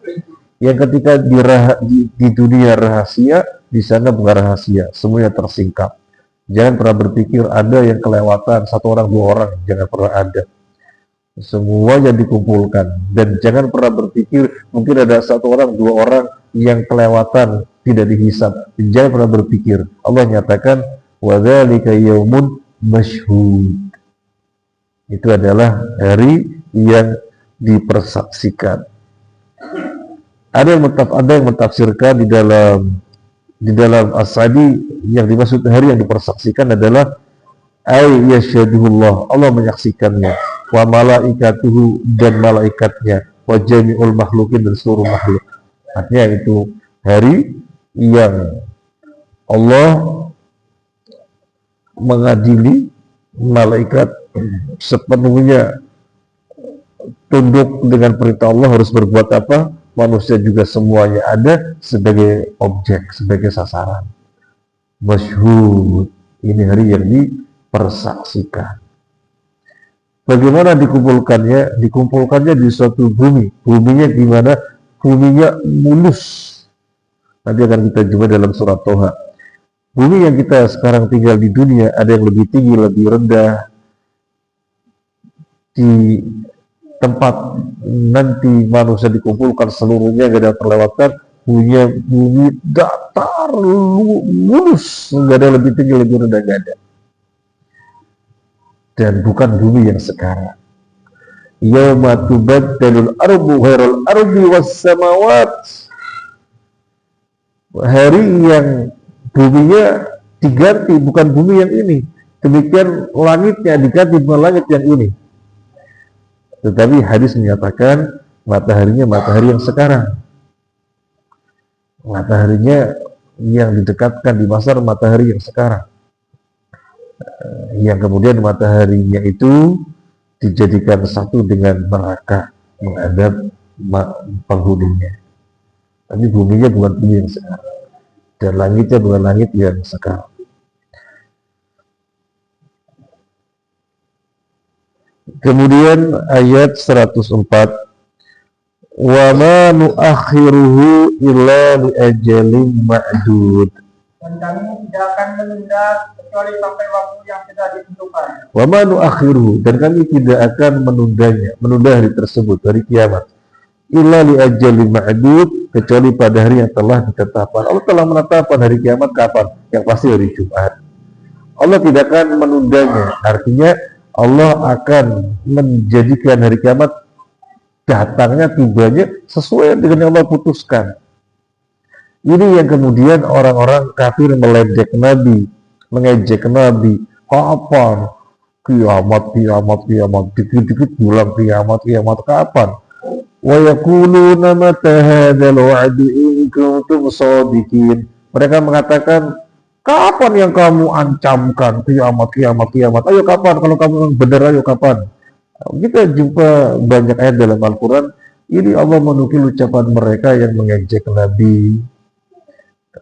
Yang ketika di dunia rahasia, di sana bukan rahasia, semuanya tersingkap. Jangan pernah berpikir ada yang kelewatan, satu orang, dua orang, jangan pernah ada. Semuanya dikumpulkan. Dan jangan pernah berpikir mungkin ada satu orang, dua orang yang kelewatan, tidak dihisab. Jangan pernah berpikir. Allah nyatakan, wa dzalika yaumun masyhud. Itu adalah hari yang dipersaksikan. Ada yang mentafsirkan di dalam As-Sa'di, yang dimaksud hari yang dipersaksikan adalah ay yashhadullah, Allah menyaksikannya, wa malaikatuhu, dan malaikatnya, wa jami'ul makhlukin, dan seluruh makhluk. Artinya itu hari yang Allah mengadili, malaikat sepenuhnya tunduk dengan perintah Allah, harus berbuat apa, manusia juga semuanya ada sebagai objek, sebagai sasaran. Masyhud, ini hari yang dipersaksikan. Bagaimana dikumpulkannya? Dikumpulkannya di suatu bumi. Buminya di mana? Buminya mulus. Nanti akan kita jumpa dalam surat Toha. Bumi yang kita sekarang tinggal di dunia, ada yang lebih tinggi, lebih rendah. di tempat nanti manusia dikumpulkan seluruhnya gak ada terlewatkan, bumi datar mulus, gak ada lebih tinggi lebih rendah, gak ada. Dan bukan bumi yang sekarang. Yauma tubaddalul ardu ghairal ardi was samawat. Hari yang buminya diganti, bukan bumi yang ini. Demikian langitnya diganti, bukan langit yang ini. Tetapi hadis menyatakan mataharinya matahari yang sekarang. Mataharinya yang didekatkan di pasar matahari yang sekarang. Yang kemudian mataharinya itu dijadikan satu dengan neraka menghadap penghuninya. Tapi buminya bukan bumi yang sekarang, dan langitnya bukan langit yang sekarang. Kemudian ayat 104, wa ma nuakhiruhu illa li ajalin ma'dud. Dan kami tidak akan menunda kecuali sampai waktu yang sudah ditentukan. Wa ma nuakhiruhu, dan kami tidak akan menunda hari tersebut, hari kiamat, illa li ajalin ma'dud, kecuali pada hari yang telah ditetapkan. Allah telah menetapkan hari kiamat kapan? Yang pasti hari Jumat. Allah tidak akan menundanya. Artinya Allah akan menjadikan hari kiamat datangnya, tibanya sesuai dengan yang Allah putuskan. Ini yang kemudian orang-orang kafir meledek Nabi, mengejek Nabi. Kapan? Kiamat, dikit-dikit bilang kiamat, kapan? Wa yaquluna mata hadzal wa'du in kuntum shadiqin. Mereka mengatakan, kapan yang kamu ancamkan kiamat? Ayo kapan? Kalau kamu benar, ayo kapan? Kita jumpa banyak ayat dalam Al-Quran. Ini Allah menukil ucapan mereka yang mengejek Nabi.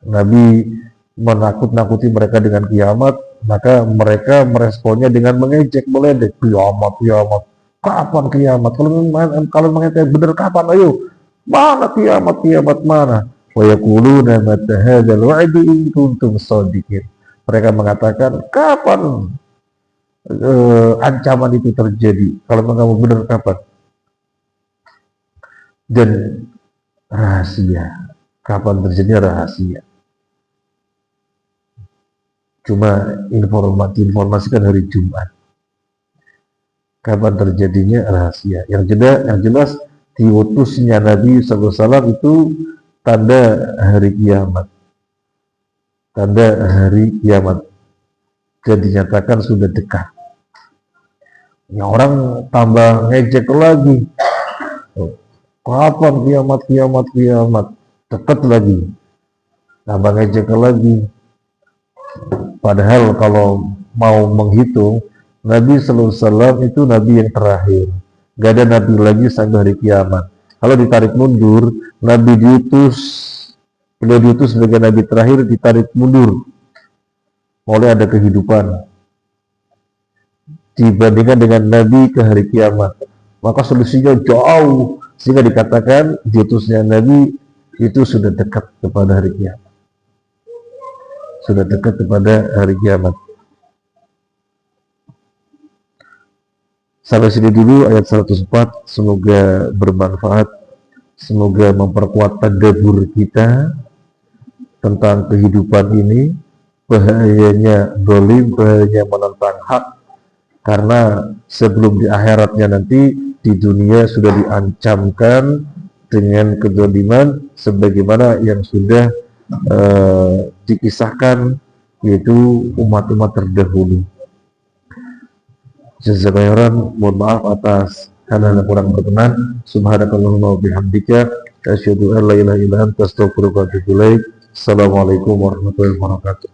Nabi menakut-nakuti mereka dengan kiamat, maka mereka meresponnya dengan mengejek, meledek. Kiamat. Kapan kiamat? Kalau mengatakan benar kapan? Ayo. Mana kiamat mana? Wa yaquluna mata hadzal wa'du in kuntum shadiqin. Mereka mengatakan, kapan ancaman itu terjadi? Kalau kamu benar kapan? Dan rahasia. Kapan terjadi rahasia. Cuma informasikan hari Jumat. Kapan terjadinya rahasia. Yang jelas diutusnya Nabi SAW itu tanda hari kiamat. Tanda hari kiamat. Dan dinyatakan sudah dekat. Ya, orang tambah ngejek lagi. Kapan kiamat? Dekat lagi. Tambah ngejek lagi. Padahal kalau mau menghitung, Nabi SAW itu Nabi yang terakhir. Gak ada Nabi lagi sampai hari kiamat. Kalau ditarik mundur, Nabi beliau diutus sebagai Nabi terakhir, ditarik mundur. Mulai ada kehidupan. Dibandingkan dengan Nabi ke hari kiamat. Maka solusinya jauh. Sehingga dikatakan diutusnya Nabi itu sudah dekat kepada hari kiamat. Sudah dekat kepada hari kiamat. Sampai sini dulu ayat 104. Semoga bermanfaat. Semoga memperkuat tadabbur kita tentang kehidupan ini. Bahayanya zalim, bahayanya menentang hak. Karena sebelum di akhiratnya nanti, di dunia sudah diancamkan dengan kezaliman sebagaimana yang sudah dikisahkan, yaitu umat-umat terdahulu. Jazakallahu, mohon maaf atas hal-hal kurang berkenan. Subhanakallahumma wa bihamdika asyhadu an la ilaha illa anta astaghfiruka wa atubu ilaik. Assalamualaikum warahmatullahi wabarakatuh.